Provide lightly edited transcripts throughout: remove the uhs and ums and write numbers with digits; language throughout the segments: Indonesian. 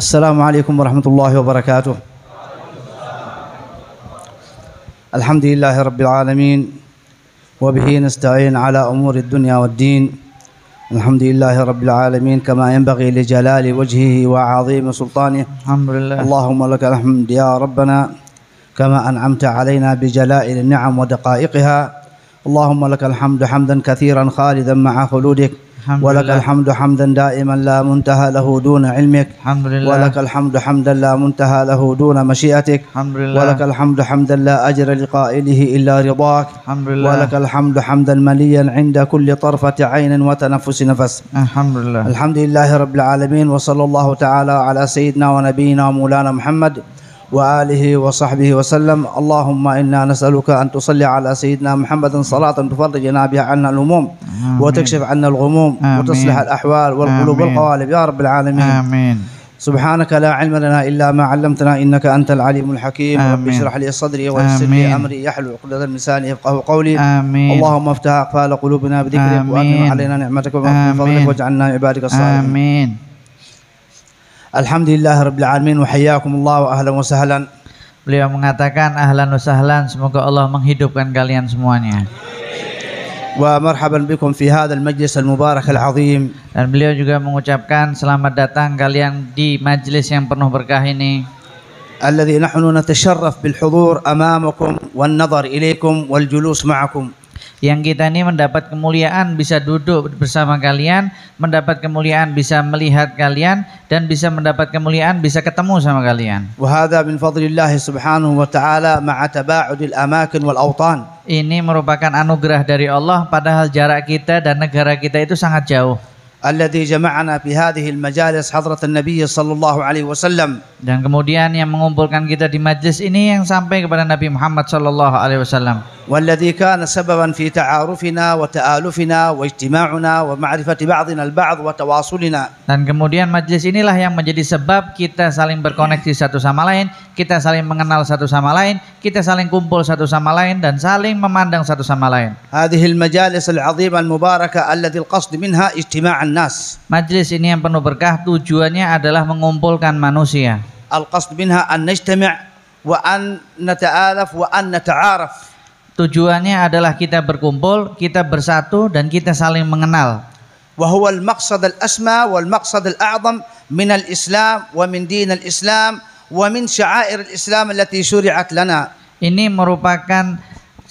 السلام عليكم ورحمة الله وبركاته. الحمد لله رب العالمين وبه نستعين على أمور الدنيا والدين. الحمد لله رب العالمين كما ينبغي لجلال وجهه وعظيم سلطانه. الحمد لله. اللهم لك الحمد يا ربنا كما أنعمت علينا بجلائل النعم ودقائقها. اللهم لك الحمد حمدا كثيرا خالدا مع خلودك، ولك الحمد حمدا دائما لا منتهى له دون علمك. الحمد لله. ولك الحمد حمدا لا منتهى له دون مشيئتك. الحمد لله. ولك الحمد حمدا لا أجر لقائله إلا رضاك. الحمد لله. ولك الحمد حمدا مليا عند كل طرفة عين وتنفس نفس. الحمد لله. الحمد لله رب العالمين، وصلى الله تعالى على سيدنا ونبينا ومولانا محمد وآله وصحبه وسلم. اللهم إنا نسألك أن تصلي على سيدنا محمد صلاة تفرجنا بها عنا الهموم وتكشف عنا الغموم وتصلح الأحوال والقلوب والقوالب يا رب العالمين. آمين. سبحانك لا علم لنا إلا ما علمتنا إنك أنت العليم الحكيم. رب اشرح لي صدري ويسر لي أمري يحلل عقدة من لساني يفقهوا قولي. آمين. اللهم افتح أقفال قلوبنا بذكرك وأتم علينا نعمتك وفضلك واجعلنا عبادك الصالحين. آمين. Alhamdulillah Rabbil Alamin wa hayyakumullah wa ahlan wa sahlan. Beliau mengatakan ahlan wa sahlan, semoga Allah menghidupkan kalian semuanya. Wa marhaban bikum fi hadzal majlis al-mubarak al-azim. Dan beliau juga mengucapkan selamat datang kalian di majlis yang penuh berkah ini. Alladzi nahnu natasharraf bil hudhur amamakum wan nadhar ilaikum wal julus ma'akum. Yang kita ini mendapat kemuliaan bisa duduk bersama kalian, mendapat kemuliaan bisa melihat kalian, dan bisa mendapat kemuliaan bisa ketemu sama kalian. Wa hadza min fadlillah subhanahu wa ta'ala ma'a taba'udil amakin wal awtan. Ini merupakan anugerah dari Allah, padahal jarak kita dan negara kita itu sangat jauh. Alladzi jama'ana fi hadhihi al-majalis hadrat an-nabiy sallallahu alaihi wasallam. Dan kemudian yang mengumpulkan kita di majlis ini yang sampai kepada Nabi Muhammad sallallahu alaihi wasallam. والذي كان سببا في تعارفنا وتآلفنا واجتماعنا ومعرفة بعضنا البعض وتواصلنا. Dan kemudian majlis inilah yang menjadi sebab kita saling berkoneksi satu sama lain, kita saling mengenal satu sama lain, kita saling kumpul satu sama lain dan saling memandang satu sama lain. هذه المجالس العظيمة المباركة التي القصد منها اجتماع الناس. Majlis ini yang penuh berkah tujuannya adalah mengumpulkan manusia. القصد منها أن نجتمع وأن نتآلف وأن نتعارف. Tujuannya adalah kita berkumpul, kita bersatu dan kita saling mengenal. وهو المقصد الأسمى والمقصد الأعظم من الإسلام ومن دين الإسلام ومن شعائر الإسلام التي شرعت لنا. Ini merupakan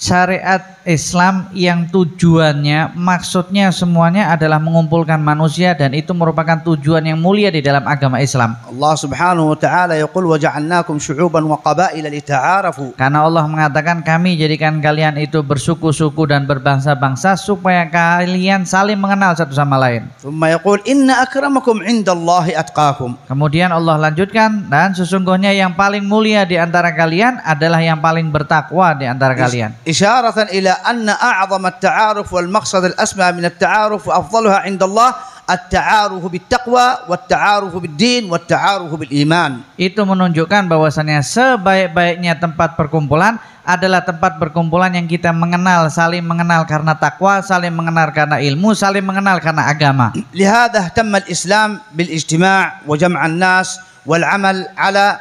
syariat Islam yang tujuannya, maksudnya semuanya adalah mengumpulkan manusia, dan itu merupakan tujuan yang mulia di dalam agama Islam. Allah Subhanahu wa taala yaqul wa ja'alnakum syu'uban wa qabaila lita'arafu. Karena Allah mengatakan kami jadikan kalian itu bersuku-suku dan berbangsa-bangsa supaya kalian saling mengenal satu sama lain. Tsumma yaqul inna akramakum 'indallahi atqakum. Kemudian Allah lanjutkan, dan sesungguhnya yang paling mulia di antara kalian adalah yang paling bertakwa di antara kalian. إشارة إلى أن أعظم التعارف والمقصد الأسمى من التعارف وأفضلها عند الله التعارف بالتقوى والتعارف بالدين والتعارف بالإيمان. Itu menunjukkan bahwasannya sebaik-baiknya tempat perkumpulan adalah tempat perkumpulan yang kita mengenal, saling mengenal karena takwa, saling mengenal karena ilmu, saling mengenal karena agama. لهذا اهتم الإسلام بالاجتماع وجمع الناس والعمل على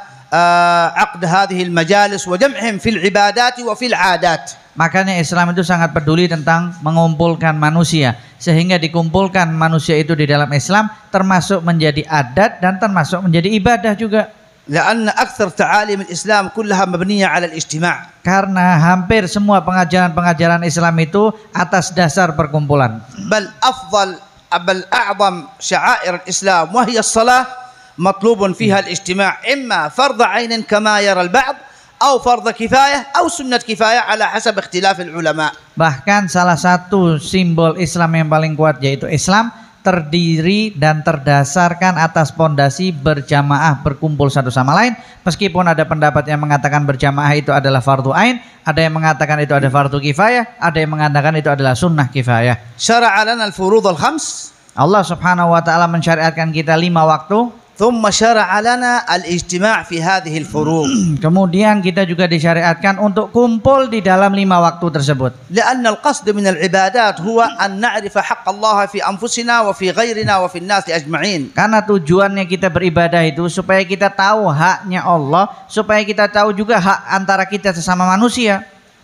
عقد هذه المجالس وجمعهم في العبادات وفي العادات. Makanya Islam itu sangat peduli tentang mengumpulkan manusia, sehingga dikumpulkan manusia itu di dalam Islam termasuk menjadi adat dan termasuk menjadi ibadah juga. لأن أكثر تعاليم الإسلام كلها مبنية على الاجتماع. Karena hampir semua pengajaran-pengajaran Islam itu atas dasar perkumpulan. بل أعظم شعائر الإسلام وهي الصلاة مطلوب فيها الاجتماع إما فرض عين كما يرى البعض أو فرض كفاية أو سنة كفاية على حسب اختلاف العلماء. Bahkan salah satu simbol Islam yang paling kuat yaitu Islam terdiri dan terdasarkan atas pondasi berjamaah, berkumpul satu sama lain. Meskipun ada pendapat yang mengatakan berjamaah itu adalah fardu ain, ada yang mengatakan itu ada fardu kifayah, ada yang mengatakan itu adalah sunnah kifayah. شرع لنا الفروض الخمس. Allah Subhanahu wa taala mensyariatkan kita 5 waktu. ثم شرع لنا الاجتماع في هذه الفروض Kemudian kita juga disyariatkan untuk kumpul di dalam 5 waktu tersebut. لأن القصد من العبادات هو أن نعرف حق الله في أنفسنا وفي غيرنا وفي الناس أجمعين. Karena tujuannya kita beribadah itu supaya kita tahu haknya Allah, supaya kita tahu juga hak antara kita sesama manusia.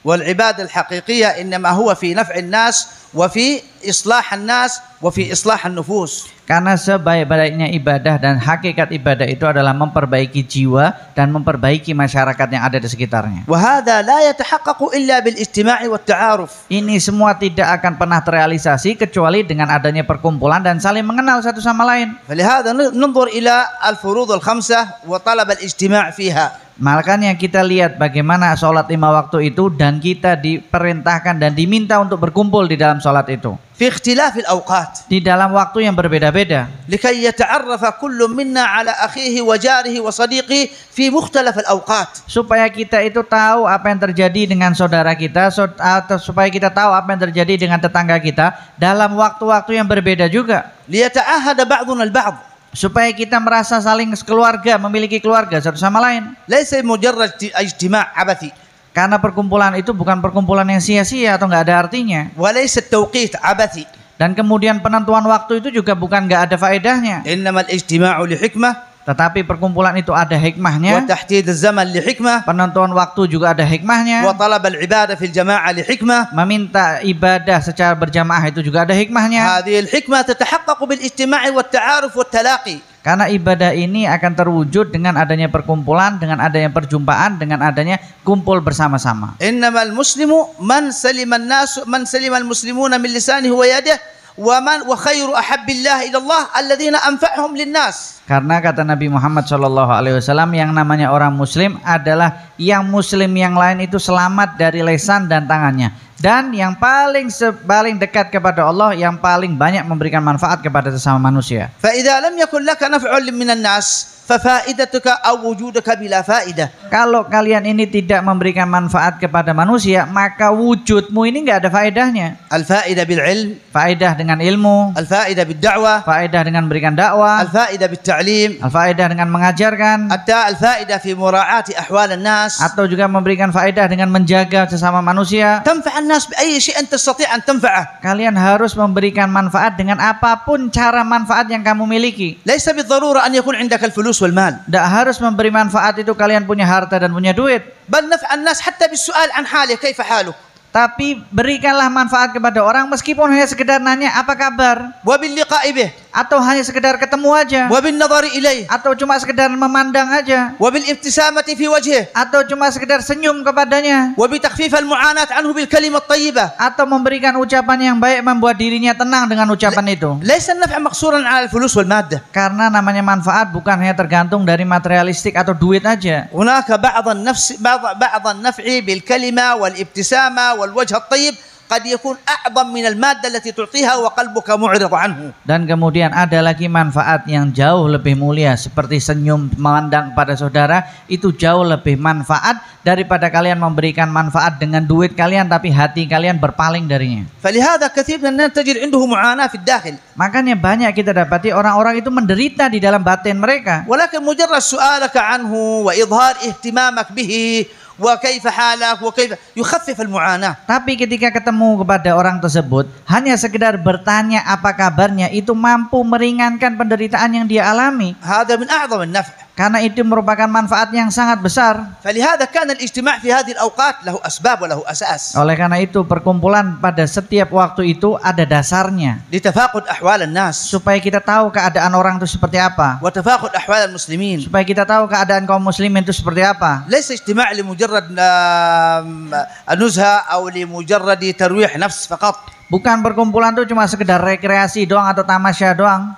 والعبادة الحقيقية إنما هو في نفع الناس وفي إصلاح الناس وفي إصلاح النفوس. Karena sebaik-baiknya ibadah dan hakikat ibadah itu adalah memperbaiki jiwa dan memperbaiki masyarakat yang ada di sekitarnya. وهذا لا يتحقق إلا بالاجتماع والتعارف. Ini semua tidak akan pernah terrealisasi kecuali dengan adanya perkumpulan dan saling mengenal satu sama lain. فلهذا ننظر إلى الفروض الخمسة وطلب الاجتماع فيها. Makanya kita lihat bagaimana sholat 5 waktu itu dan kita diperintahkan dan diminta untuk berkumpul di dalam sholat itu. في اختلاف الأوقات. Di dalam waktu yang berbeda-beda. لكي يتعرف كل منا على أخيه وجاره وصديقه في مختلف الأوقات. Supaya kita itu tahu apa yang terjadi dengan saudara kita, atau supaya kita tahu apa yang terjadi dengan tetangga kita dalam waktu-waktu yang berbeda juga. ليتعاهد بعضنا البعض. Supaya kita merasa saling keluarga, memiliki keluarga satu sama lain. ليس مجرد اجتماع عبثي. Karena perkumpulan itu bukan perkumpulan yang sia-sia atau nggak ada artinya. وليس التوقيت عبثي. Dan kemudian penentuan waktu itu juga bukan nggak ada faedahnya. إنما الاجتماع لحكمة. Tetapi perkumpulan itu ada hikmahnya. وتحديد الزمن لحكمة. Penentuan waktu juga ada hikmahnya. وطلب العبادة في الجماعة لحكمة. Meminta ibadah secara berjamaah itu juga ada hikmahnya. هذه الحكمة تتحقق بالاجتماع والتعارف والتلاقي. Karena ibadah ini akan terwujud dengan adanya perkumpulan, dengan adanya perjumpaan, dengan adanya kumpul bersama-sama. إنما المسلم من سلم المسلمون من لسانه ويده وخير أحب الله إلى الله الذين أنفعهم للناس. Karena kata Nabi Muhammad SAW, yang namanya orang muslim adalah yang muslim yang lain itu selamat dari lisan dan tangannya. Dan yang paling dekat kepada Allah, yang paling banyak memberikan manfaat kepada sesama manusia. فإذا لم يكن لك نفع من الناس ففائدتك أو وجودك بلا فائدة. Kalau kalian ini tidak memberikan manfaat kepada manusia, maka wujudmu ini nggak ada faedahnya. الفائدة بالعلم. Faedah dengan ilmu. الفائدة بالدعوة. Faedah dengan berikan dakwah. الفائدة بالتعليم. Faedah dengan mengajarkan. الفائدة في مراعاة أحوال الناس. Atau juga memberikan faedah dengan menjaga sesama manusia. تنفع الناس بأي شيء أنت تستطيع أن تنفعه. Kalian harus memberikan manfaat dengan apapun cara manfaat yang kamu miliki. ليس بالضرورة أن يكون عندك الفلوس والمال. Tidak harus memberi manfaat itu kalian punya harta dan punya duit. بل نفع الناس حتى بالسؤال عن حاله كيف حاله. Tapi berikanlah manfaat kepada orang meskipun hanya sekedar nanya apa kabar. وباللقاء به. Atau hanya sekedar ketemu aja. وبالنظر إليه. Atau cuma sekedar memandang aja. وبالابتسامة في وجهه. Atau cuma sekedar senyum kepadanya. وبتخفيف المعاناة عنه بالكلمة الطيبة. Atau memberikan ucapan yang baik membuat dirinya tenang dengan ucapan itu. ليس النفع مقصورا على الفلوس والمادة. Karena namanya manfaat bukan hanya tergantung dari materialistik atau duit aja. هناك بعض النفع بالكلمة والابتسامة والوجه الطيب قد يكون أعظم من المادة التي تعطيها وقلبك معرض عنه. Dan kemudian ada lagi manfaat yang jauh lebih mulia seperti senyum memandang pada saudara, itu jauh lebih manfaat daripada kalian memberikan manfaat dengan duit kalian tapi hati kalian berpaling darinya. فلهذا كثير من الناس تجد عنده معاناة في الداخل. Makanya banyak kita dapati orang-orang itu menderita di dalam batin mereka. ولكن مجرد سؤالك عنه وإظهار اهتمامك به وكيف حالك وكيف يخفف المعاناة. Tapi ketika ketemu kepada orang tersebut, hanya sekedar bertanya apa kabarnya, itu mampu meringankan penderitaan yang dia alami. هذا من أعظم النفع. Karena itu merupakan manfaat yang sangat besar. فلهذا كان الاجتماع في هذه الأوقات له أسباب وله أساس. Oleh karena itu perkumpulan pada setiap waktu itu ada dasarnya. لتفاقد أحوال الناس. Supaya kita tahu keadaan orang itu seperti apa. وتفاقد أحوال المسلمين. Supaya kita tahu keadaan kaum muslimin itu seperti apa. ليس اجتماع لمجرد نزهة أو لمجرد ترويح نفس فقط. Bukan perkumpulan itu cuma sekedar rekreasi doang atau tamasya doang.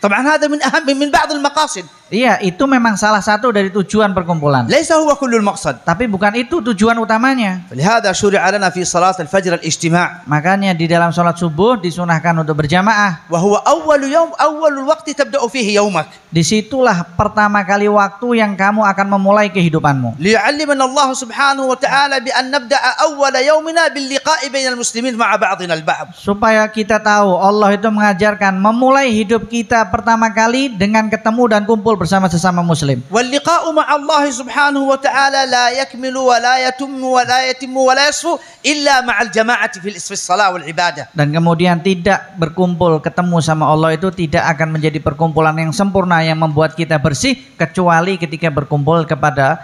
طبعا هذا من بعض المقاصد. Iya, itu memang salah satu dari tujuan perkumpulan. ليس هو كل المقصد. Tapi bukan itu tujuan utamanya. لهذا شرع لنا في صلاة الفجر الاجتماع. Makanya di dalam sholat subuh disunahkan untuk berjamaah. وهو أول الوقت تبدأ فيه يومك. Disitulah pertama kali waktu yang kamu akan memulai kehidupanmu. ليعلمنا الله سبحانه وتعالى بأن نبدأ أول يومنا باللقاء بين المسلمين مع بعضنا البعض. Supaya kita tahu Allah itu mengajarkan memulai hidup kita pertama kali dengan ketemu dan kumpul bersama sesama muslim. واللقاء مع الله سبحانه وتعالى لا يكمل ولا يتم ولا يتم ولا يصفو إلا مع الجماعة في الصلاة والعبادة. Dan kemudian tidak berkumpul ketemu sama Allah itu tidak akan menjadi perkumpulan yang sempurna yang membuat kita bersih kecuali ketika berkumpul kepada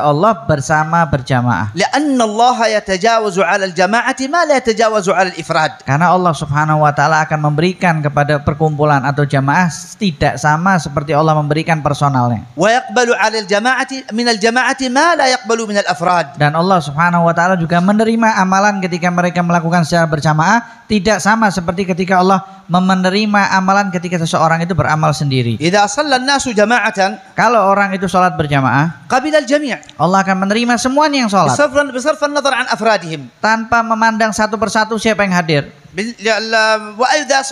Allah bersama berjamaah. لأن الله يتجاوز على الجماعة ما لا يتجاوز على الإفراد. Karena Allah Subhanahu wa taala akan memberikan kepada perkumpulan atau jamaah tidak sama seperti Allah memberikan personalnya. ويقبل على الجماعة من الجماعة ما لا يقبل من الأفراد. Dan Allah Subhanahu wa taala juga menerima amalan ketika mereka melakukan secara berjamaah tidak sama seperti ketika Allah menerima amalan ketika seseorang itu beramal sendiri. إذا صلى الناس جماعة Kalau orang itu sholat berjamaah, قبل الجميع Allah akan menerima semuanya yang sholat بصرف النظر عن أفرادهم. tanpa memandang satu persatu siapa yang hadir.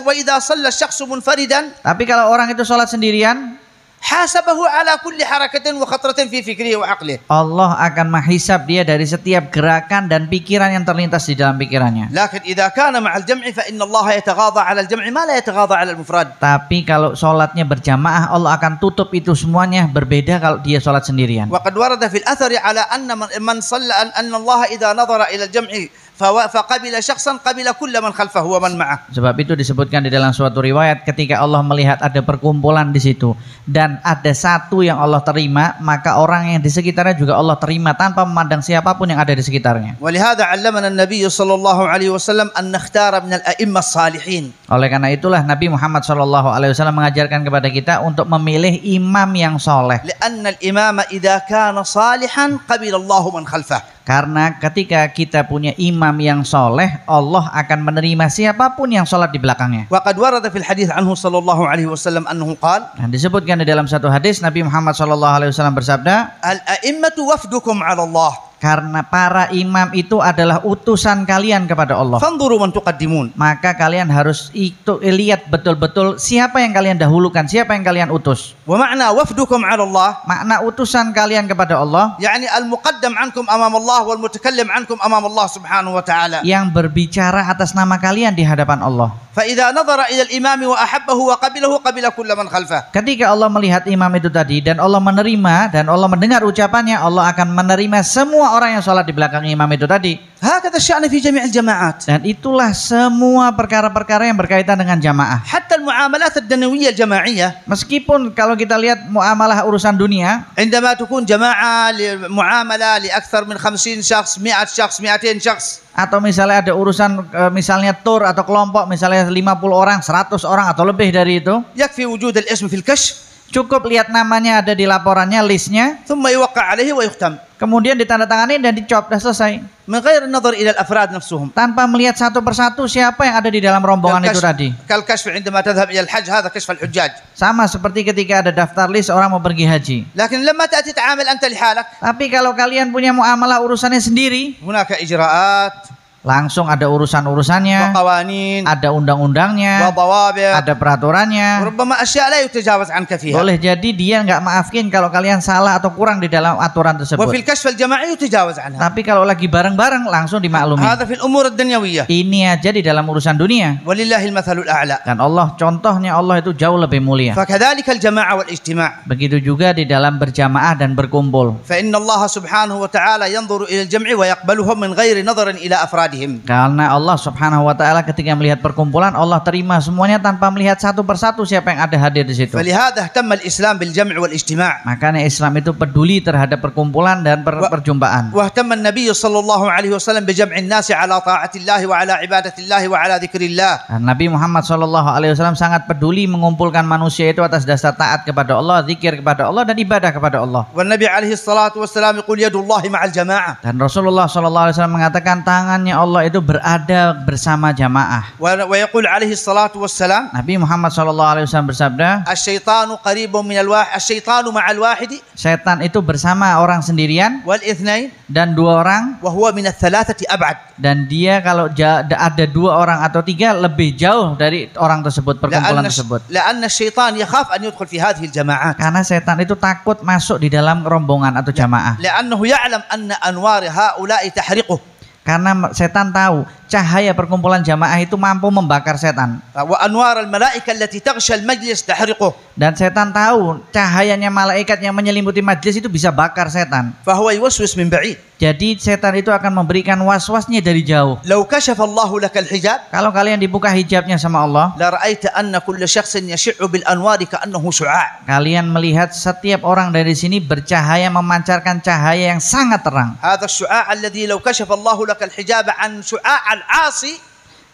وإذا صلى الشخص منفردا Tapi kalau orang itu sholat sendirian, حاسبه على كل حركة وخطرة في فكره وعقله. Allah akan menghisab dia dari setiap gerakan dan pikiran yang terlintas di dalam pikirannya. لكن إذا كان مع الجمع فإن الله يتغاضى على الجمع ما لا يتغاضى على المفرد. Tapi kalau sholatnya berjamaah, Allah akan tutup itu semuanya, berbeda kalau dia sholat sendirian. وقد ورد في الأثر على أن من صلى أن الله إذا نظر إلى الجمع فقبل شخصا قبل كل من خلفه ومن معه. Sebab itu disebutkan di dalam suatu riwayat ketika Allah melihat ada perkumpulan di situ dan ada satu yang Allah terima, maka orang yang di sekitarnya juga Allah terima tanpa memandang siapapun yang ada di sekitarnya. ولهذا علمنا النبي صلى الله عليه وسلم أن نختار من الأئمة الصالحين. Oleh karena itulah Nabi Muhammad SAW mengajarkan kepada kita untuk memilih imam yang soleh. لأن الإمام إذا كان صالحا قبل الله من خلفه. Karena ketika kita punya imam yang soleh, Allah akan menerima siapapun yang sholat di belakangnya. وقد ورد في الحديث عنه صلى الله عليه وسلم أنه قال. Dan disebutkan di dalam satu hadis Nabi Muhammad SAW bersabda, الأئمة وفدكم على الله. karena para imam itu adalah utusan kalian kepada Allah. فانظروا من تقدمون. Maka kalian harus itu lihat betul-betul siapa yang kalian dahulukan, siapa yang kalian utus. ومعنى وفدكم على الله Makna utusan kalian kepada Allah, يعني المقدم عنكم أمام الله والمتكلم عنكم أمام الله سبحانه وتعالى. yang berbicara atas nama kalian di hadapan Allah. فإذا نظر إلى الإمام وأحبه وقبله قبل كل من خلفه. Ketika Allah melihat imam itu tadi dan Allah menerima dan Allah mendengar ucapannya, Allah akan menerima semua orang yang sholat di belakang imam itu tadi. هكذا الشأن في جميع الجماعات. Dan itulah semua perkara-perkara yang berkaitan dengan jamaah. حتى المعاملات الدنيوية الجماعية. Meskipun kalau kita lihat muamalah urusan dunia, عندما تكون جماعة معاملة لأكثر من 50 شخص 100 شخص 200 شخص. atau misalnya ada urusan misalnya tur atau kelompok misalnya 50 orang, 100 orang atau lebih dari itu, يكفي وجود الاسم في الكشف. cukup lihat namanya ada di laporannya, listnya, ثم يوقع عليه ويختم. kemudian ditandatangani dan dicop, sudah selesai. من غير النظر إلى الأفراد نفسهم. Tanpa melihat satu persatu siapa yang ada di dalam rombongan itu tadi. كالكشف عندما تذهب إلى الحج هذا كشف الحجاج. Sama seperti ketika ada daftar list orang mau pergi haji. لكن لما تأتي تعامل أنت لحالك. Tapi kalau kalian punya muamalah urusannya sendiri, هناك إجراءات. langsung ada urusan-urusannya, وقوانين. ada undang-undangnya, وضوابط. ada peraturannya. وربما أشياء لا يتجاوز عنك فيها. Boleh jadi dia nggak maafin kalau kalian salah atau kurang di dalam aturan وفي tersebut. الكشف الجماعي يتجاوز عنها. Tapi kalau lagi bareng-bareng langsung dimaklumi. هذا في الأمور الدنيوية. Ini aja di dalam urusan dunia. ولله المثل الأعلى. Dan Allah, contohnya Allah itu jauh lebih mulia. فكذلك الجماعة والاجتماع. Begitu juga di dalam berjamaah dan berkumpul. فإن الله سبحانه وتعالى ينظر إلى الجمع ويقبلهم من غير نظر إلى أفرادهم. Karena Allah Subhanahu wa taala ketika melihat perkumpulan, Allah terima semuanya tanpa melihat satu persatu siapa yang ada hadir di situ. فلهذا اهتم الإسلام بالجمع والاجتماع. Makanya Islam itu peduli terhadap perkumpulan dan perjumpaan. واهتم النبي صلى الله عليه وسلم بجمع الناس على طاعة الله وعلى عبادة الله وعلى ذكر الله. Dan Nabi Muhammad SAW sangat peduli mengumpulkan manusia itu atas dasar taat kepada Allah, zikir kepada Allah dan ibadah kepada Allah. والنبي عليه الصلاة والسلام يقول يد الله مع الجماعة. Dan Rasulullah SAW mengatakan tangannya Allah itu berada bersama jamaah. ويقول عليه الصلاة والسلام Nabi Muhammad SAW bersabda, الشيطان قريب من الواحد الشيطان مع الواحد setan itu bersama orang sendirian والاثنين dan dua orang, وهو من الثلاثة أبعد. dan dia kalau ada dua orang atau tiga lebih jauh dari orang tersebut, perkumpulan tersebut. لأن الشيطان يخاف أن يدخل في هذه الجماعات. Karena setan itu takut masuk di dalam rombongan atau jamaah. لأنه يعلم أن أنوار هؤلاء تحرقه. Karena setan tahu cahaya perkumpulan jamaah itu mampu membakar setan. وأنوار الملائكة التي تغشى المجلس تحرقه. Dan setan tahu cahayanya malaikat yang menyelimuti majlis itu bisa bakar setan. فهو يوسوس من بعيد. Jadi setan itu akan memberikan was-wasnya dari jauh. لو كشف الله لك الحجاب Kalau kalian dibuka hijabnya sama Allah, لرأيت أن كل شخص يشع بالأنوار كأنه شعاع. kalian melihat setiap orang dari sini bercahaya, memancarkan cahaya yang sangat terang. هذا الشعاع الذي لو كشف الله لك الحجاب عن شعاع العاصي.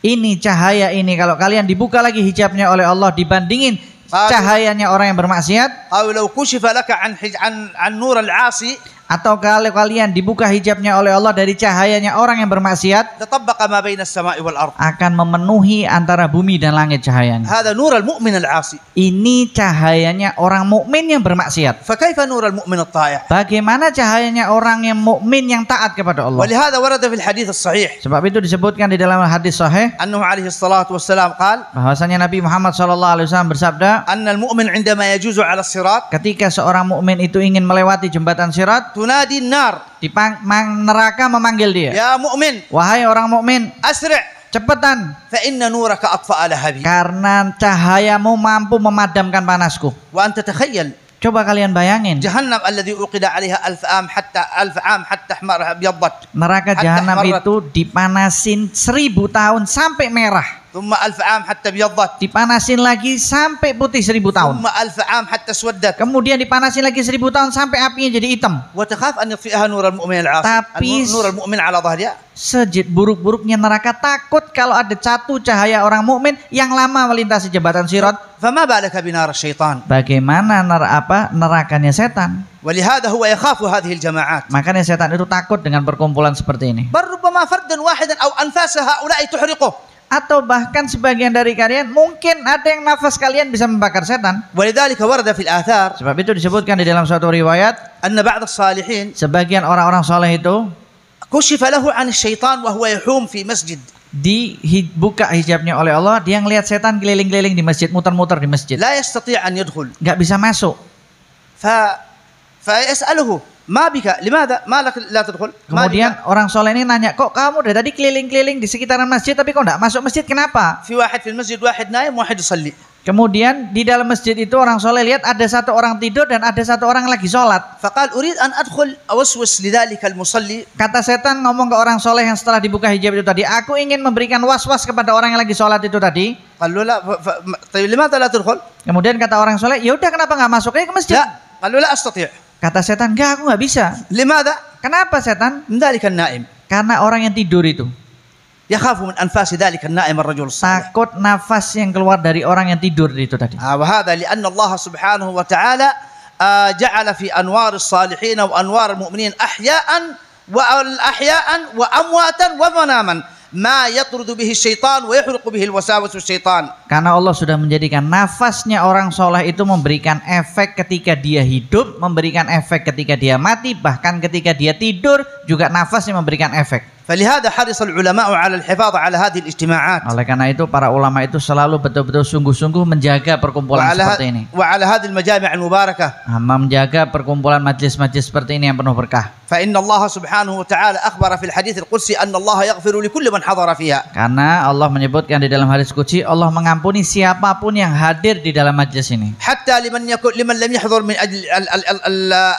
Ini cahaya ini kalau kalian dibuka lagi hijabnya oleh Allah dibandingin cahayanya orang yang bermaksiat, أو لو كشف لك عن نور العاصي. atau kalau kalian dibuka hijabnya oleh Allah dari cahayanya orang yang bermaksiat, تطبق ما بين السماء والأرض. akan memenuhi antara bumi dan langit cahayanya. هذا نور المؤمن العاصي. Ini cahayanya orang mukmin yang bermaksiat. فكيف نور المؤمن الطائع؟ Bagaimana cahayanya orang yang mukmin yang taat kepada Allah? ولهذا ورد في الحديث الصحيح Sebab itu disebutkan di dalam hadis sahih أنه عليه الصلاة والسلام قال bahwasanya Nabi Muhammad SAW bersabda, أن المؤمن عندما يجوز على الصراط ketika seorang mukmin itu ingin melewati jembatan sirat, تنادي النار neraka memanggil dia, يا مؤمن wahai orang mukmin, أسرع cepetan, فإن نورك أطفأ لهبي. karena cahayamu mampu memadamkan panasku. وأنت تخيل Coba kalian bayangin, جهنم الذي أوقد عليها 1000 عام حتى أحمر ابيضت. neraka Hatta jahanam ahmarat. itu dipanasin 1000 tahun sampai merah, ثم 1000 عام حتى ابيضت. dipanasin lagi sampai putih 1000 tahun, ثم 1000 عام حتى اسودت. kemudian dipanasin lagi 1000 tahun sampai apinya jadi hitam. وتخاف أن يطفئها نور المؤمن العاصي. Tapi نور المؤمن على ظهرها. Buruk-buruknya neraka takut kalau ada satu cahaya orang mukmin yang lama melintasi jembatan sirat. فما بالك بنار الشيطان. Bagaimana nerakanya setan? ولهذا هو يخاف هذه الجماعات. Makanya setan itu takut dengan perkumpulan seperti ini. بل ربما فردا واحدا أو أنفاس هؤلاء تحرقه. Atau bahkan sebagian dari kalian mungkin ada yang nafas kalian bisa membakar setan. ولذلك ورد في الآثار Sebab itu disebutkan di dalam suatu riwayat, أن بعض الصالحين sebagian orang-orang soleh itu كشف له عن الشيطان وهو يحوم في مسجد. dibuka hijabnya oleh Allah, dia ngelihat setan keliling-keliling di masjid, muter-muter di masjid, لا يستطيع أن يدخل. nggak bisa masuk. فيسأله ما بك لماذا ما لك لا تدخل. Kemudian orang soleh ini nanya, kok kamu dari tadi keliling-keliling di sekitaran masjid tapi kok nggak masuk masjid, kenapa? في واحد في المسجد واحد نايم واحد يصلي. Kemudian di dalam masjid itu orang soleh lihat ada satu orang tidur dan ada satu orang lagi sholat. فقال أريد أن أدخل أوسوس لذلك المصلي. Kata setan ngomong ke orang soleh yang setelah dibuka hijab itu tadi, aku ingin memberikan was-was kepada orang yang lagi sholat itu tadi. قال له لا طيب لماذا لا تدخل. Kemudian kata orang soleh, ya udah kenapa nggak masuk aja ke masjid? لا قال له لا أستطيع. Kata setan, enggak, aku nggak bisa. لماذا. Kenapa setan? من ذلك النائم. Karena orang yang tidur itu يخاف من أنفاس ذلك النائم الرجل الصالح. takut nafas yang keluar dari orang yang tidur itu tadi. وهذا لأن الله سبحانه وتعالى جعل في أنوار الصالحين وأنوار المؤمنين أحياء وأمواتا ومناما ما يطرد به الشيطان ويحرق به الوساوس الشيطان. Karena Allah sudah menjadikan nafasnya orang soleh itu memberikan efek ketika dia hidup, memberikan efek ketika dia mati, bahkan ketika dia tidur juga nafasnya memberikan efek. فلهذا حرص العلماء على الحفاظ على هذه الاجتماعات. Oleh karena itu para ulama itu selalu betul-betul sungguh-sungguh menjaga perkumpulan seperti ini. وعلى هذه المجامع المباركة. Menjaga perkumpulan majlis-majlis seperti ini yang penuh berkah. فإن الله سبحانه وتعالى أخبر في الحديث القدسي أن الله يغفر لكل من حضر فيها. Karena Allah menyebutkan di dalam hadis qudsi, Allah mengampuni siapapun yang hadir di dalam majlis ini. حتى لمن لم يحضر من أجل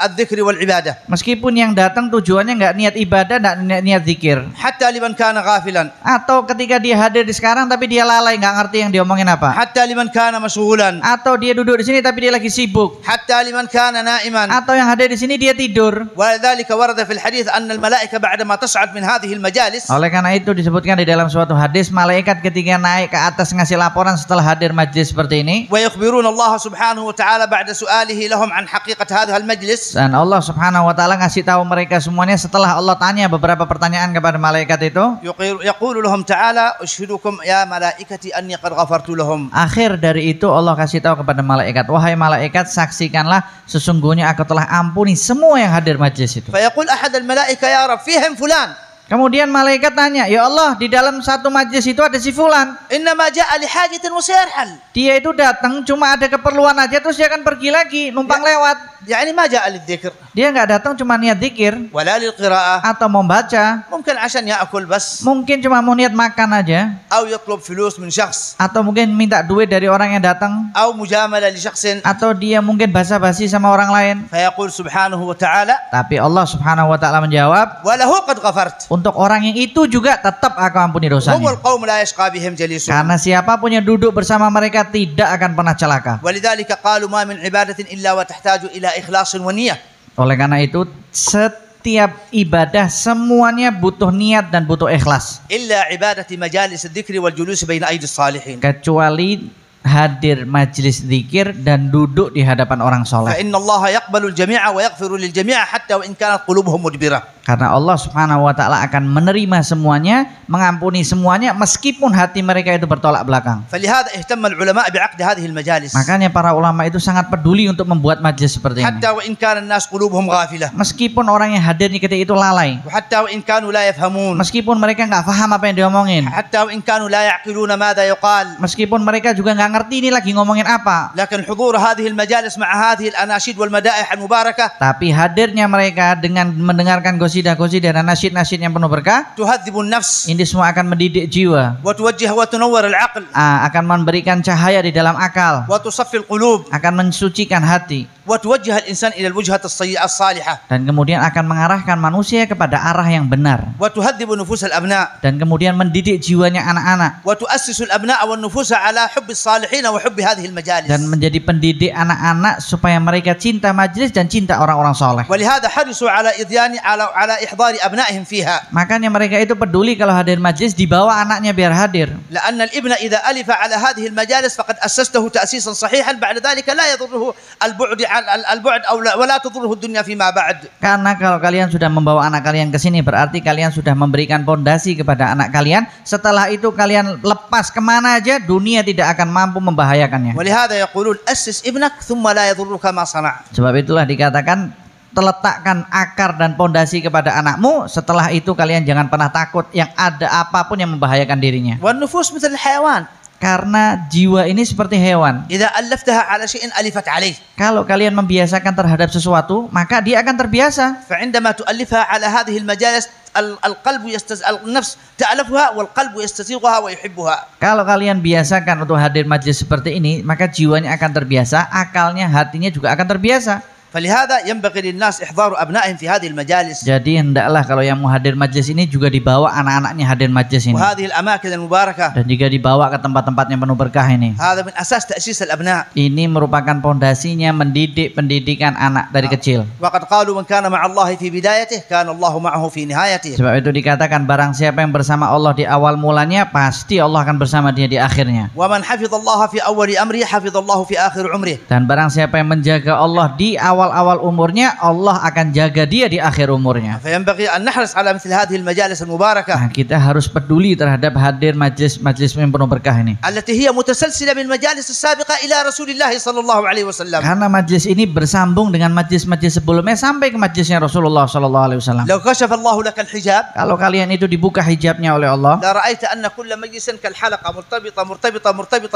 الذكر والعبادة. Meskipun yang datang tujuannya nggak niat ibadah, nggak niat zikir. حتى لمن كان غافلا. Atau ketika dia hadir di sekarang tapi dia lalai, nggak ngerti yang diomongin apa. حتى لمن كان مشغولا. Atau dia duduk di sini tapi dia lagi sibuk. حتى لمن كان نائما. Atau yang hadir di sini dia tidur. ولذلك ورد في الحديث أن الملائكة بعدما تصعد من هذه المجالس. Oleh karena itu disebutkan di dalam suatu hadis, malaikat ketika naik ke atas ngasih laporan setelah hadir majlis seperti ini. ويخبرون الله سبحانه وتعالى بعد سؤاله لهم عن حقيقة هذا المجلس. Dan Allah Subhanahu wa taala ngasih tahu mereka semuanya setelah Allah tanya beberapa pertanyaan kepada malaikat itu. يقول لهم تعالى أشهدكم يا ملائكتي أني قد غفرت لهم. Akhir dari itu Allah kasih tahu kepada malaikat, wahai malaikat, saksikanlah sesungguhnya aku telah ampuni semua yang hadir majlis itu. فيقول أحد الملائكة يا رب فيهم فلان. Kemudian malaikat tanya, ya Allah, di dalam satu majlis itu ada si fulan. إنما جاء لحاجة وسيرحل. Dia itu datang cuma ada keperluan aja terus dia akan pergi lagi, numpang lewat. يعني ما جاء للذكر Dia nggak datang cuma niat zikir ولا للقراءة. atau membaca. ممكن عشان يأكل بس. Mungkin cuma mau niat makan aja. أو يطلب فلوس من شخص. Atau mungkin minta duit dari orang yang datang. أو مجاملة لشخص. Atau dia mungkin basa-basi sama orang lain. فيقول سبحانه وتعالى. Tapi Allah Subhanahu wa taala menjawab, وله قد غفرت. untuk orang yang itu juga tetap aku ampuni هم dosanya. القوم لا يشقى بهم جليسهم. Karena siapapun yang duduk bersama mereka tidak akan pernah celaka. ولذلك قالوا ما من عبادة إلا وتحتاج إلى إخلاص ونية. Oleh karena itu setiap ibadah semuanya butuh niat dan butuh ikhlas. إلا عبادة مجالس الذكر والجلوس بين أيدي الصالحين. Kecuali hadir majelis zikir dan duduk di hadapan orang soleh. فإن الله يقبل الجميع ويغفر للجميع حتى وإن كانت قلوبهم مدبرة. Karena Allah Subhanahu wa taala akan menerima semuanya, mengampuni semuanya meskipun hati mereka itu bertolak belakang. فلهذا اهتم العلماء بعقد هذه المجالس. Makanya para ulama itu sangat peduli untuk membuat majelis seperti ini. حتى وإن كان الناس قلوبهم غافلة. Meskipun orang yang hadir di ketika itu lalai, وحتى وإن كانوا لا يفهمون. meskipun mereka nggak paham apa yang diomongin, حتى وإن كانوا لا يعقلون ماذا يقال. meskipun mereka juga nggak ngerti ini lagi ngomongin apa. لكن حضور هذه المجالس مع هذه الأناشيد والمدائح المباركة Tapi hadirnya mereka dengan mendengarkan qasidah-qasidah dan nasyid-nasyid yang penuh berkah, تهذب النفس ini semua akan mendidik jiwa, وتوجه وتنور العقل akan memberikan cahaya di dalam akal, وتصفي القلوب akan mensucikan hati, وتوجه الإنسان إلى الوجهة الصالحة dan kemudian akan mengarahkan manusia kepada arah yang benar, وتهذب نفوس الأبناء dan kemudian mendidik jiwanya anak-anak, وتؤسس الأبناء والنفوس على حب الصالحين وحب هذه المجالس. dan menjadi pendidik anak-anak supaya mereka cinta majelis dan cinta orang-orang soleh. ولهذا حرصوا على على إحضار أبنائهم فيها. Makanya mereka itu peduli kalau hadir majelis dibawa anaknya biar hadir. لأن الابن إذا ألف على هذه المجالس فقد أسسته تأسيسا صحيحا بعد ذلك لا يضره البعد أو ولا تضره الدنيا فيما بعد. Karena kalau kalian sudah membawa anak kalian ke sini berarti kalian sudah memberikan pondasi kepada anak kalian. Setelah itu kalian lepas kemana aja dunia tidak akan mampu membahayakannya. ولهذا يقولون أسس ابنك ثم لا يضرك ما صنع. Sebab itulah dikatakan letakkan akar dan pondasi kepada anakmu. Setelah itu kalian jangan pernah takut yang ada apapun yang membahayakan dirinya. والنفوس مثل الحيوان. Karena jiwa ini seperti hewan. إذا ألفتها على شيء ألفت عليه. Kalau kalian membiasakan terhadap sesuatu, maka dia akan terbiasa. فعندما تؤلفها على هذه المجالس القلب النفس تألفها والقلب يستسيغها ويحبها. Kalau kalian biasakan untuk hadir majelis seperti ini, maka jiwanya akan terbiasa, akalnya, hatinya juga akan terbiasa. فلهذا ينبغي للناس إحضار أبنائهم في هذه المجالس. Jadi hendaklah kalau yang mau hadir majelis ini juga dibawa anak-anaknya hadir majelis ini. وهذه الأماكن المباركة. Dan juga dibawa ke tempat-tempat yang penuh berkah ini. هذا من أساس تأسيس الأبناء. Ini merupakan pondasinya mendidik pendidikan anak dari kecil. وقد قالوا من كان مع الله في بدايته كان الله معه في نهايته. Sebab itu dikatakan barang siapa yang bersama Allah di awal mulanya pasti Allah akan bersama dia di akhirnya. ومن حفظ الله في أول أمره حفظ الله في آخر عمره. Dan barang siapa yang menjaga Allah di awal-awal umurnya, Allah akan jaga dia di akhir umurnya. فينبغي أن نحرص على مثل هذه المجالس المباركة. Nah, kita harus peduli terhadap hadir majelis-majelis yang penuh berkah ini. التي هي متسلسلة بالمجالس السابقة إلى رسول الله صلى الله عليه وسلم. Karena majelis ini bersambung dengan majelis-majelis sebelumnya sampai ke majelisnya Rasulullah sallallahu alaihi wasallam. لو كشف الله لك الحجاب. Kalau kalian itu dibuka hijabnya oleh Allah, لرأيت أن كل مجلس كالحلقة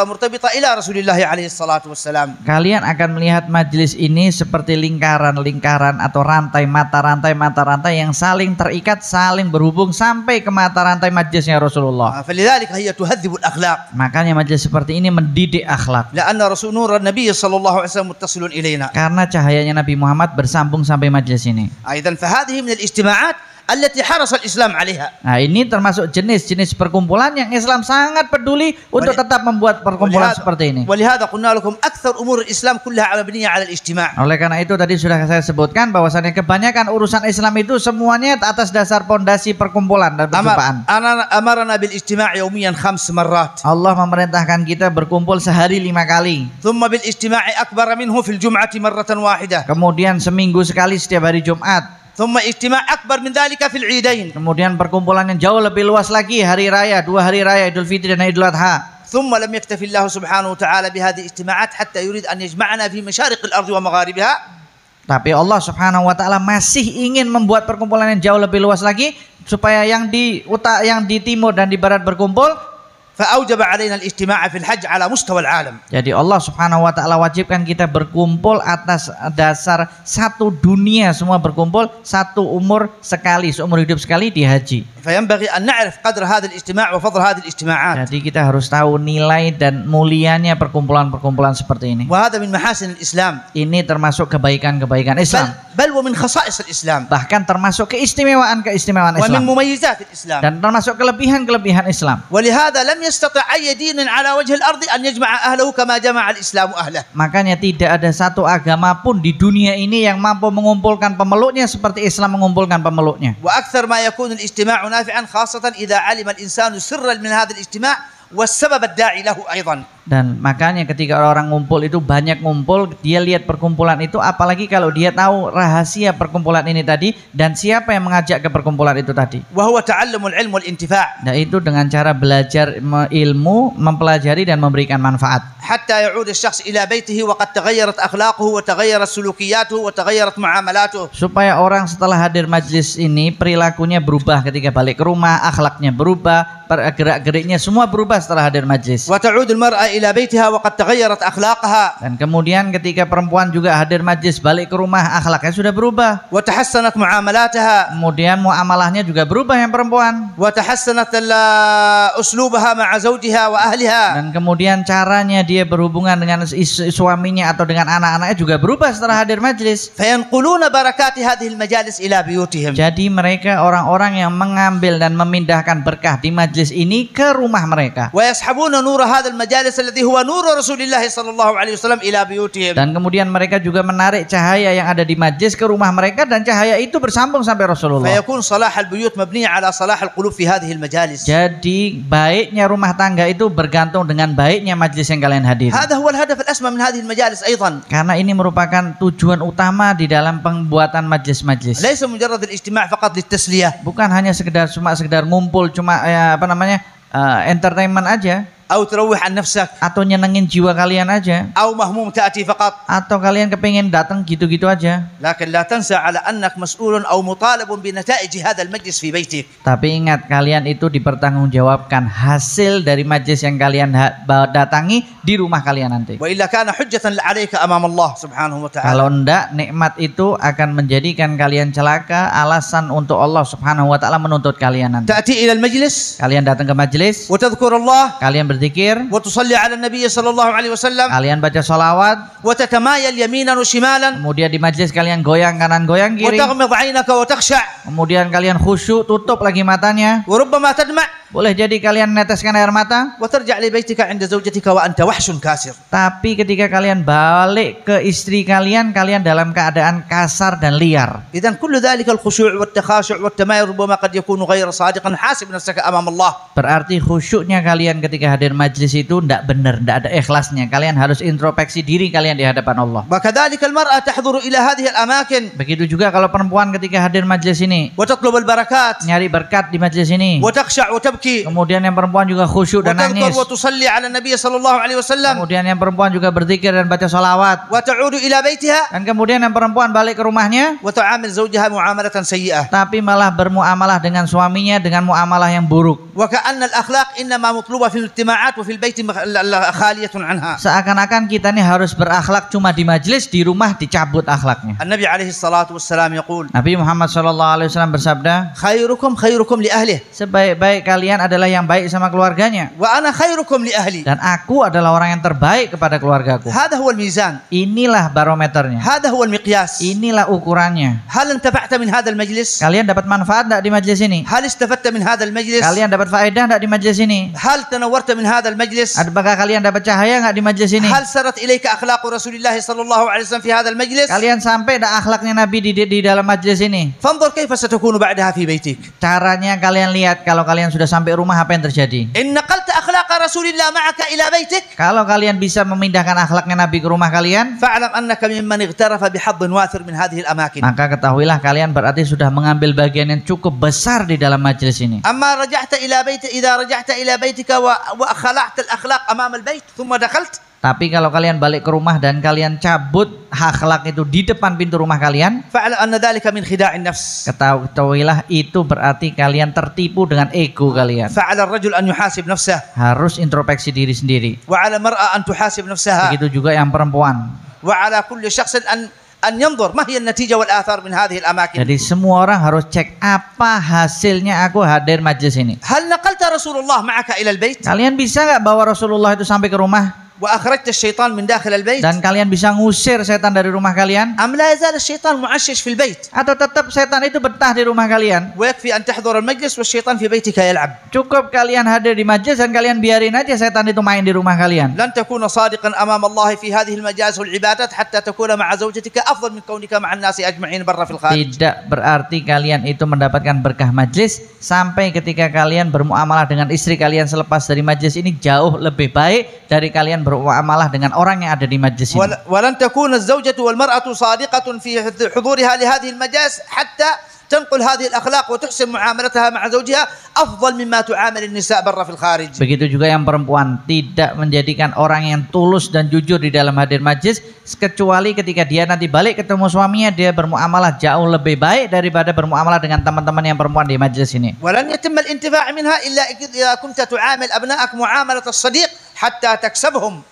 مرتبطة إلى رسول الله عليه الصلاة والسلام. kalian akan melihat majelis ini seperti lingkaran-lingkaran atau rantai mata rantai yang saling terikat, saling berhubung sampai ke mata rantai majelisnya Rasulullah. فلذلك هي تهذب الأخلاق. Makanya majelis seperti ini mendidik akhlak. لأن رسول نور النبي صلى الله عليه وسلم متصل إلينا. Karena cahayanya Nabi Muhammad bersambung sampai majelis ini. أيضا فهذه من الاجتماعات التي حرص الإسلام عليها. Nah, ini termasuk jenis-jenis perkumpulan yang Islam sangat peduli untuk tetap membuat perkumpulan seperti ini. ولهذا قلنا لكم أكثر أمور الإسلام كلها مبنية على الاجتماع. Oleh karena itu tadi sudah saya sebutkan bahwasannya kebanyakan urusan Islam itu semuanya atas dasar pondasi perkumpulan dan perjumpaan. أمرنا بالاجتماع يوميا 5 مرات. Allah memerintahkan kita berkumpul sehari 5 kali. ثم بالاجتماع أكبر منه في الجمعة مرة واحدة. Kemudian seminggu sekali setiap hari Jumat. ثم اجتماع أكبر من ذلك في العيدين. Kemudian perkumpulan yang jauh lebih luas lagi hari raya, 2 hari raya Idul Fitri dan Idul Adha. ثم لم يكتفي الله سبحانه وتعالى بهذه الاجتماعات حتى يريد أن يجمعنا في مشارق الأرض ومغاربها. Tapi Allah Subhanahu wa taala masih ingin membuat perkumpulan yang jauh lebih luas lagi supaya yang di timur dan di barat berkumpul. فأوجب علينا الاجتماع في الحج على مستوى العالم. Jadi Allah Subhanahu wa taala wajibkan kita berkumpul atas dasar satu dunia, semua berkumpul satu umur sekali, seumur hidup sekali di haji. فينبغي أن نعرف قدر هذا الاجتماع وفضل هذه الاجتماعات. Jadi kita harus tahu nilai dan mulianya perkumpulan-perkumpulan seperti ini. وهذا من محاسن الإسلام. Ini termasuk kebaikan-kebaikan Islam. بل ومن خصائص الإسلام. Bahkan termasuk keistimewaan-keistimewaan ومن Islam. مميزات الإسلام. Dan termasuk kelebihan-kelebihan Islam. ولهذا لم يستطع أي دين على وجه الأرض أن يجمع أهله كما جمع الإسلام أهله. Makanya tidak ada satu agama pun di dunia ini yang mampu mengumpulkan pemeluknya seperti Islam mengumpulkan pemeluknya. وأكثر ما يكون الاجتماع نافعا خاصة إذا علم الإنسان سرا من هذا الاجتماع والسبب الداعي له أيضا. Dan makanya ketika orang ngumpul itu banyak ngumpul, dia lihat perkumpulan itu, apalagi kalau dia tahu rahasia perkumpulan ini tadi dan siapa yang mengajak ke perkumpulan itu tadi. وهو تعلم العلم والانتفاع. Nah, itu dengan cara belajar ilmu, mempelajari dan memberikan manfaat. حتى يعود الشخص إلى بيته وقد تغيرت أخلاقه وتغيرت سلوكياته وتغيرت معاملاته. Supaya orang setelah hadir majlis ini perilakunya berubah ketika balik ke rumah, akhlaknya berubah, gerak-geriknya semua berubah setelah hadir majlis. وتعود المرأة إلى بيتها وقد تغيرت أخلاقها. Dan kemudian ketika perempuan juga hadir majlis balik ke rumah, akhlaknya sudah berubah. وتحسنت معاملاتها. Kemudian muamalahnya juga berubah yang perempuan. وتحسنت أسلوبها مع زوجها وأهلها. Dan kemudian caranya dia berhubungan dengan suaminya atau dengan anak-anaknya juga berubah setelah hadir majlis. فينقلون بركات هذه المجالس إلى بيوتهم. Jadi mereka orang-orang yang mengambil dan memindahkan berkah di majlis ini ke rumah mereka. ويسحبون نور هذا المجالس الذي هو نور رسول الله صلى الله عليه وسلم إلى بيوتهم. Dan kemudian mereka juga menarik cahaya yang ada di majlis ke rumah mereka dan cahaya itu bersambung sampai Rasulullah. فيكون صلاح البيوت مبنية على صلاح القلوب في هذه المجالس. Jadi baiknya rumah tangga itu bergantung dengan baiknya majlis yang kalian hadiri. هذا هو الهدف الأسمى من هذه المجالس أيضا. Karena ini merupakan tujuan utama di dalam pembuatan majlis-majlis. ليس مجرد الاجتماع فقط للتسلية. Bukan hanya sekedar ngumpul cuma entertainment aja. أو تروح عن نفسك. Atau nyenengin jiwa kalian aja. أو مهموم تأتي فقط. Atau kalian kepingin datang gitu-gitu aja. لكن لا تنسى على أنك مسؤول أو مطالب بنتائج هذا المجلس في بيتك. Tapi ingat, kalian itu dipertanggungjawabkan hasil dari majlis yang kalian datangi di rumah kalian nanti. وإلا كان حجة عليك أمام الله سبحانه وتعالى. Kalau enggak, nikmat itu akan menjadikan kalian celaka, alasan untuk Allah Subhanahu wa taala menuntut kalian nanti. تأتي إلى المجلس. Kalian datang ke majlis, وتذكر الله. kalian berzikir, وتصلي على النبي صلى الله عليه وسلم. kalian baca sholawat, وتتمايل يمينا وشمالا. kemudian di majlis kalian goyang kanan goyang kiri, وتغمض عينك وتخشع. kemudian kalian khusyuk, tutup lagi matanya, وربما تدمع. boleh jadi kalian neteskan air mata. وترجع لبيتك عند زوجتك وأنت وحش كاسر. Tapi ketika kalian balik ke istri kalian, kalian dalam keadaan kasar dan liar. إذن كل ذلك الخشوع والتخاشع والتمايل ربما قد يكون غير صادقا. حاسب نفسك أمام الله. Berarti khusyuknya kalian ketika hadir majlis itu tidak benar, tidak ada ikhlasnya. Kalian harus introspeksi diri kalian di hadapan Allah. وكذلك المرأة تحضر إلى هذه الأماكن. Begitu juga kalau perempuan ketika hadir majlis ini, وتطلب البركات. nyari berkat di majlis ini. وتخشع وتبكي. Kemudian yang perempuan juga khusyuk dan وتذكر nangis. وتصلي على النبي صلى الله عليه وسلم. Kemudian yang perempuan juga berzikir dan baca sholawat. وتعود إلى بيتها. Dan kemudian yang perempuan balik ke rumahnya, وتعامل زوجها معاملة سيئة. tapi malah bermuamalah dengan suaminya dengan muamalah yang buruk. وكأن الأخلاق إنما مطلوبة في الاجتماعات وفي البيت خالية عنها. Seakan-akan kita ini harus berakhlak cuma di majlis, di rumah dicabut akhlaknya. النبي عليه الصلاة والسلام يقول Nabi Muhammad SAW bersabda, خيركم خيركم لأهله. sebaik-baik kalian adalah yang baik sama keluarganya. وأنا خيركم لأهلي. Dan aku adalah orang yang terbaik kepada keluargaku. هذا هو الميزان. Inilah barometernya. هذا هو المقياس. Inilah ukurannya. هل انتفعت من هذا المجلس؟ Kalian dapat manfaat enggak di majlis ini? هل استفدت من هذا المجلس؟ Kalian dapat faedah enggak di majlis ini? هل تنورت من هذا المجلس؟ Apakah kalian dapat cahaya enggak di majlis ini? هل سرت إليك أخلاق رسول الله صلى الله عليه وسلم في هذا المجلس؟ Kalian sampai enggak akhlaknya Nabi di dalam majlis ini? فانظر كيف ستكون بعدها في بيتك. Caranya kalian lihat kalau kalian sudah sampai rumah apa yang terjadi. إن نقلت أخلاق رسول الله معك إلى بيتك. Kalau kalian bisa memindahkan akhlaknya Nabi ke rumah kalian, فاعلم أنك ممن اغترف بحظ وافر من هذه الأماكن. maka ketahuilah kalian berarti sudah mengambil bagian yang cukup besar di dalam majlis ini. إذا رجعت إلى بيتك وخلعت الأخلاق أمام البيت ثم دخلت. Tapi kalau kalian balik ke rumah dan kalian cabut akhlak itu di depan pintu rumah kalian, فاعلم أن ذلك من خداع النفس. ketahuilah itu berarti kalian tertipu dengan ego kalian. فعلى الرجل أن يحاسب نفسه. Harus introspeksi diri sendiri. وعلى المرأة أن تحاسب نفسها. Begitu juga yang perempuan. وعلى كل شخص أن ينظر ما هي النتيجة والآثار من هذه الأماكن. Jadi semua orang harus cek apa hasilnya aku hadir majelis ini. هل نقلت رسول الله معك إلى البيت؟ Kalian bisa nggak bawa Rasulullah itu sampai ke rumah? وأخرجت الشيطان من داخل البيت؟ Dan kalian bisa ngusir setan dari rumah kalian? أم لا يزال الشيطان معشش في البيت؟ Atau tetap setan itu betah di rumah kalian? ويكفي أن تحضر المجلس والشيطان في بيتك يلعب. Cukup kalian hadir di majelis dan kalian biarin aja setan itu main di rumah kalian. لن تكون صادقا أمام الله في هذه المجالس والعبادات حتى تكون مع زوجتك أفضل من كونك مع الناس أجمعين برا في الخارج. Tidak berarti kalian itu mendapatkan berkah majelis sampai ketika kalian bermuamalah dengan istri kalian selepas dari majelis ini jauh lebih baik dari kalian bermuamalah dengan orang yang ada di majelis ini. ولن تكون الزوجة والمرأة صادقة في حضورها لهذه المجالس حتى تنقل هذه الأخلاق وتحسن معاملتها مع زوجها أفضل مما تعامل النساء برا في الخارج. Begitu juga yang perempuan tidak menjadikan orang yang tulus dan jujur di dalam hadir majelis, kecuali ketika dia nanti balik ketemu suaminya dia bermuamalah jauh lebih baik daripada bermuamalah dengan teman-teman yang perempuan di majelis ini. ولن يتم الانتفاع منها إلا إذا كنت تعامل أبنائك معاملة الصديق حتى تكسبهم.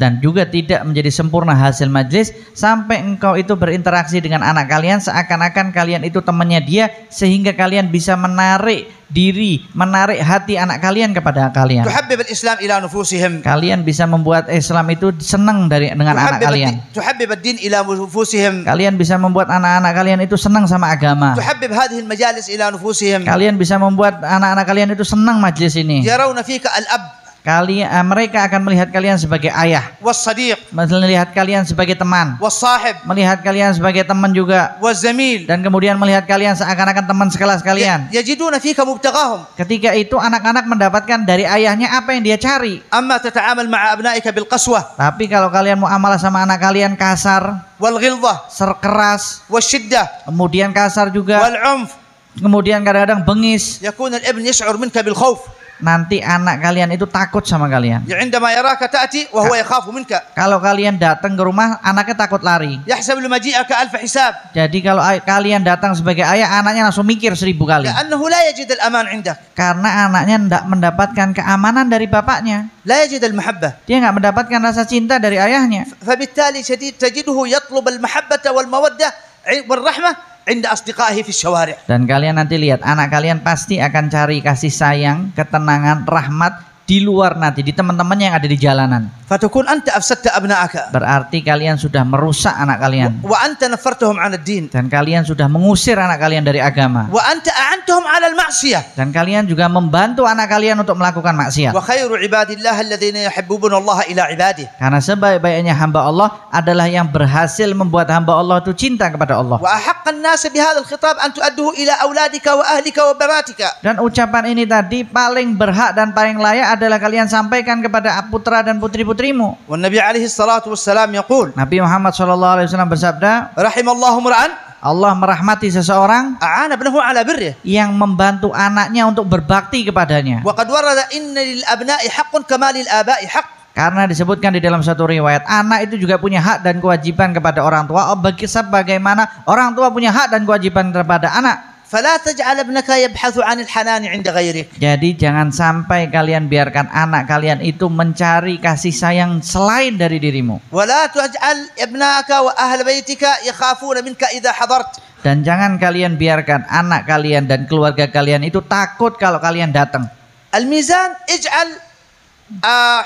Dan juga tidak menjadi sempurna hasil majelis sampai engkau itu berinteraksi dengan anak kalian seakan-akan kalian itu temannya dia, sehingga kalian bisa menarik diri, menarik hati anak kalian kepada kalian. تحبب الإسلام إلى نفوسهم. Kalian bisa membuat Islam itu senang dengan anak kalian. تحبب الدين إلى نفوسهم. Kalian bisa membuat anak-anak kalian itu senang sama agama. تحبب هذه المجالس إلى نفوسهم. Kalian bisa membuat anak-anak kalian itu senang majelis ini. يرون فيك الأب. Mereka akan melihat kalian sebagai ayah, والصديق. melihat kalian sebagai teman, والصاحب. melihat kalian sebagai teman juga, والزميل. dan kemudian melihat kalian seakan-akan teman sekelas kalian. يجدون فيك مبتغاهم. Ketika itu anak-anak mendapatkan dari ayahnya apa yang dia cari. أما تتعامل مع أبنائك بالقسوة. Tapi kalau kalian mau amalah sama anak kalian kasar, والغلظة. keras, والشدة. kemudian kasar juga, والعنف. kemudian kadang-kadang bengis, يكون الابن يشعر منك بالخوف. nanti anak kalian itu takut sama kalian. عندما يراك تأتي وهو يخاف منك. Kalau kalian datang ke rumah, anaknya takut lari. يحسب لمجيئك ألف حساب. Jadi kalau kalian datang sebagai ayah, anaknya langsung mikir 1000 kali. لأنه لا يجد الأمان عندك. Karena anaknya tidak mendapatkan keamanan dari bapaknya. لا يجد المحبة. Dia nggak mendapatkan rasa cinta dari ayahnya. فبالتالي تجده يطلب المحبة والمودة والرحمة عند أصدقائه في الشوارع. Dan kalian nanti lihat, anak kalian pasti akan cari kasih sayang, ketenangan, rahmat di luar nanti, di teman-temannya yang ada di jalanan. فتكون أنت أفسدت أبنائك. Berarti kalian sudah merusak anak kalian. وأنت نفرتهم عن الدين. Dan kalian sudah mengusir anak kalian dari agama. وأنت أعنتهم على المعصية. Dan kalian juga membantu anak kalian untuk melakukan maksiat. وخير عباد الله الذين يحبون الله إلى عباده. Karena sebaik-baiknya hamba Allah adalah yang berhasil membuat hamba Allah itu cinta kepada Allah. وأحق الناس بهذا الخطاب أن تؤدوه إلى أولادك وأهلك وبناتك. Dan ucapan ini tadi paling berhak dan paling layak adalah kalian sampaikan kepada putra dan putri-putrimu. والنبي عليه الصلاة والسلام يقول Nabi Muhammad SAW bersabda, رحم الله امرأ Allah merahmati seseorang أعان ابنه على بره. yang membantu anaknya untuk berbakti kepadanya. وقد ورد إن للأبناء حق كما للآباء حق. Karena disebutkan di dalam satu riwayat, anak itu juga punya hak dan kewajiban kepada orang tua. Bagaimana orang tua punya hak dan kewajiban kepada anak. فلا تجعل ابنك يبحث عن الحنان عند غيرك. Jadi jangan sampai kalian biarkan anak kalian itu mencari kasih sayang selain dari dirimu. ولا تجعل ابنك وأهل بيتك يخافون منك إذا حضرت. Dan jangan kalian biarkan anak kalian dan keluarga kalian itu takut kalau kalian datang. الميزان اجعل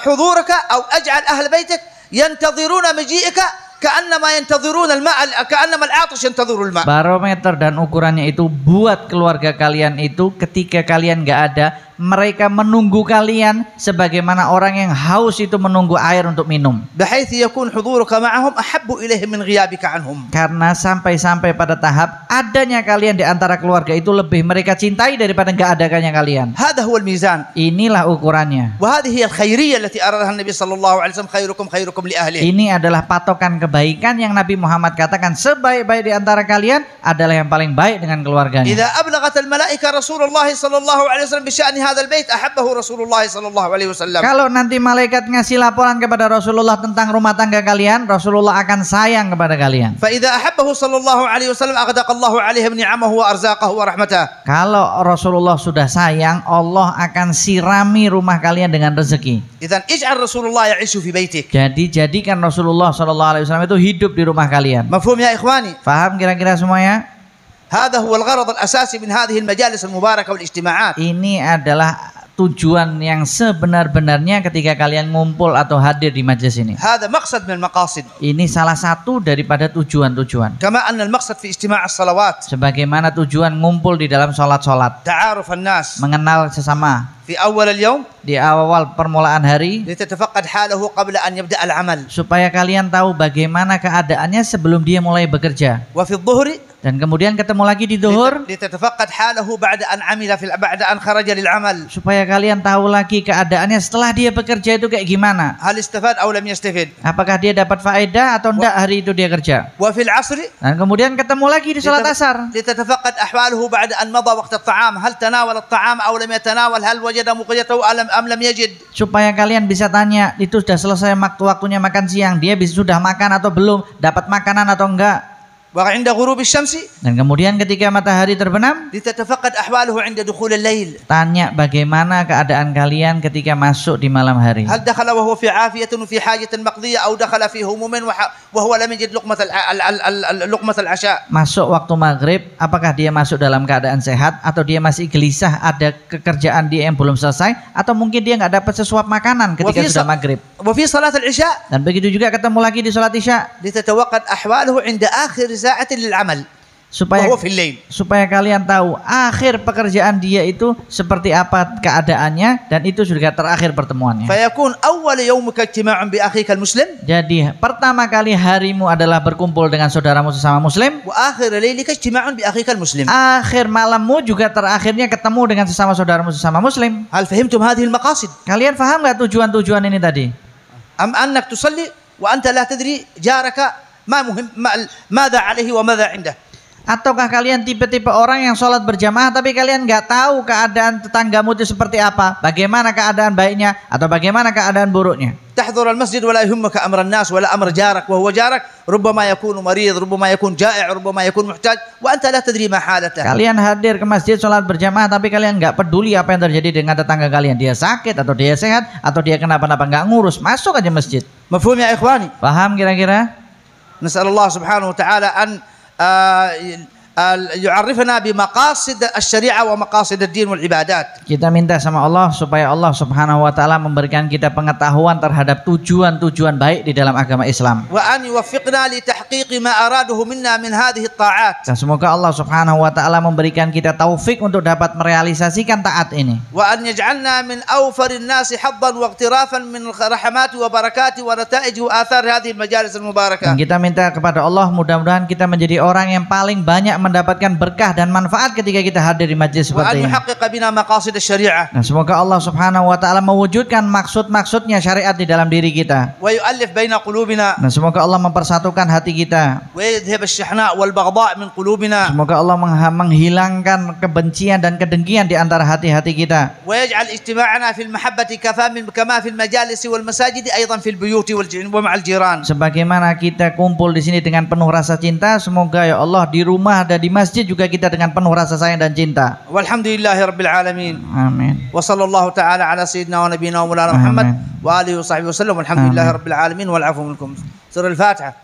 حضورك أو اجعل أهل بيتك ينتظرون مجيئك كأنما ينتظرون الماء كأنما العاطش ينتظر الماء. Barometer dan ukurannya itu buat keluarga kalian itu ketika kalian nggak ada, mereka menunggu kalian sebagaimana orang yang haus itu menunggu air untuk minum. بحيث يكون حضورك معهم أحب إليهم من غيابك عنهم. Karena sampai pada tahap adanya kalian di antara keluarga itu lebih mereka cintai daripada nggak adanya kalian. هذا هو الميزان. Inilah ukurannya. وهذه هي الخيرية التي أرادها النبي صلى الله عليه وسلم خيركم خيركم لأهله. Ini adalah patokan kebaikan yang Nabi Muhammad katakan sebaik-baik di antara kalian adalah yang paling baik dengan keluarganya. إذا أبلغت الملائكة رسول الله صلى الله عليه وسلم بشأن هذا البيت أحبه رسول الله صلى الله عليه وسلم. Kalau nanti malaikat ngasih laporan kepada Rasulullah tentang rumah tangga kalian, Rasulullah akan sayang kepada kalian. فإذا أحبه صلى الله عليه وسلم أغدق الله عليه بنعمه وأرزاقه ورحمته. Kalau Rasulullah sudah sayang, Allah akan sirami rumah kalian dengan rezeki. إذن اجعل رسول الله يعيش في بيتك. Jadi jadikan Rasulullah SAW itu hidup di rumah kalian. مفهوم يا إخواني؟ Paham kira-kira semuanya? هذا هو الغرض الأساسي من هذه المجالس المباركة والاجتماعات. Ini adalah tujuan yang sebenar-benarnya ketika kalian ngumpul atau hadir di majelis ini. هذا مقصد من المقاصد. Ini salah satu daripada tujuan-tujuan. كما أن المقصد في اجتماع الصلوات Sebagaimana tujuan ngumpul di dalam sholat-sholat, تعارف الناس mengenal sesama في أول اليوم di awal permulaan hari, لتتفقد حاله قبل أن يبدأ العمل. supaya kalian tahu bagaimana keadaannya sebelum dia mulai bekerja. وفي الظهر Dan kemudian ketemu lagi di duhur, لتتفقد حاله بعد أن عمل بعد أن خرج للعمل. supaya kalian tahu lagi keadaannya setelah dia bekerja itu kayak gimana. هل استفاد أو لم يستفد؟ Apakah dia dapat faedah atau enggak hari itu dia kerja. وفي العصر Dan kemudian ketemu lagi di sholat asar, لتتفقد أحواله بعد أن مضى وقت الطعام. هل تناول الطعام أو لم يتناول؟ هل وجد مقيته أم لم يجد؟ supaya kalian bisa tanya, itu sudah selesai waktunya makan siang, dia sudah makan atau belum, dapat makanan atau enggak. وعند غروب الشمس Dan kemudian ketika matahari terbenam, لتتفقد أحواله عند دخول الليل. tanya bagaimana keadaan kalian ketika masuk di malam hari. هل دخل وهو في عافية وفي حاجة مقضية أو دخل في هموم وهو لم يجد لقمة العشاء؟ Masuk waktu maghrib, apakah dia masuk dalam keadaan sehat atau dia masih gelisah, ada kekerjaan dia yang belum selesai, atau mungkin dia nggak dapat sesuap makanan ketika sudah maghrib. وفي صلاة العشاء Dan begitu juga ketemu lagi di sholat isya, لتتوقد أحواله عند آخر ساعة للعمل supaya وهو في الليل. supaya kalian tahu akhir pekerjaan dia itu seperti apa keadaannya, dan itu sudah terakhir pertemuannya. فيكون أول يومك اجتماع بأخيك المسلم Jadi pertama kali harimu adalah berkumpul dengan saudaramu sesama muslim, وآخر ليلك اجتماع بأخيك المسلم. akhir malammu juga terakhirnya ketemu dengan sesama saudaramu sesama muslim. هل فهمتم هذه المقاصد؟ Kalian paham nggak tujuan-tujuan ini tadi? أم أنك تصلي وأنت لا تدري جارك ماذا عليه وماذا عنده؟ Ataukah kalian tipe-tipe orang yang sholat berjamaah tapi kalian nggak tahu keadaan tetanggamu itu seperti apa, bagaimana keadaan baiknya atau bagaimana keadaan buruknya? تحضر المسجد ولا يهمك أمر الناس ولا أمر جارك وهو جارك ربما يكون مريض ربما يكون جائع ربما يكون محتاج وأنت لا تدري ما حالته. Kalian hadir ke masjid sholat berjamaah tapi kalian nggak peduli apa yang terjadi dengan tetangga kalian, dia sakit atau dia sehat atau dia kenapa-napa, nggak ngurus, masuk aja masjid. مفهوم يا إخواني؟ Paham kira-kira? نسأل الله سبحانه وتعالى أن يعرفنا بمقاصد الشريعة ومقاصد الدين والعبادات. Kita minta sama Allah supaya Allah Subhanahu wa taala memberikan kita pengetahuan terhadap tujuan-tujuan baik di dalam agama Islam. وأن يوفقنا لتحقيق ما أراده منا من هذه الطاعات. Dan semoga Allah Subhanahu wa taala memberikan kita taufik untuk dapat merealisasikan taat ini. وأن يجعلنا من أوفر الناس حظا واغترافا من رحمات وبركات ونتائج وآثار هذه المجالس المباركة. Dan kita minta kepada Allah mudah-mudahan kita menjadi orang yang paling banyak mendapatkan berkah dan manfaat ketika kita hadir di majlis seperti وأن ini. يحقق بنا مقاصد الشريعة. Nah, semoga Allah Subhanahu wa taala mewujudkan maksud-maksudnya syariat di dalam diri kita. ويؤلف بين قلوبنا. Nah, semoga Allah mempersatukan hati kita. ويذهب الشحناء والبغضاء من قلوبنا. Semoga Allah menghilangkan kebencian dan kedengkian di antara hati-hati kita. ويجعل اجتماعنا في المحبة كما في المجالس والمساجد أيضا في البيوت ومع الجيران. Sebagaimana kita kumpul di sini dengan penuh rasa cinta, semoga ya Allah di rumah dan di masjid juga kita dengan penuh rasa sayang dan cinta. والحمد لله رب العالمين. Amin. وصلى الله تعالى على سيدنا ونبينا ومولانا محمد وآله وصحبه وسلم والحمد لله رب العالمين والعفو منكم. سورة الفاتحة.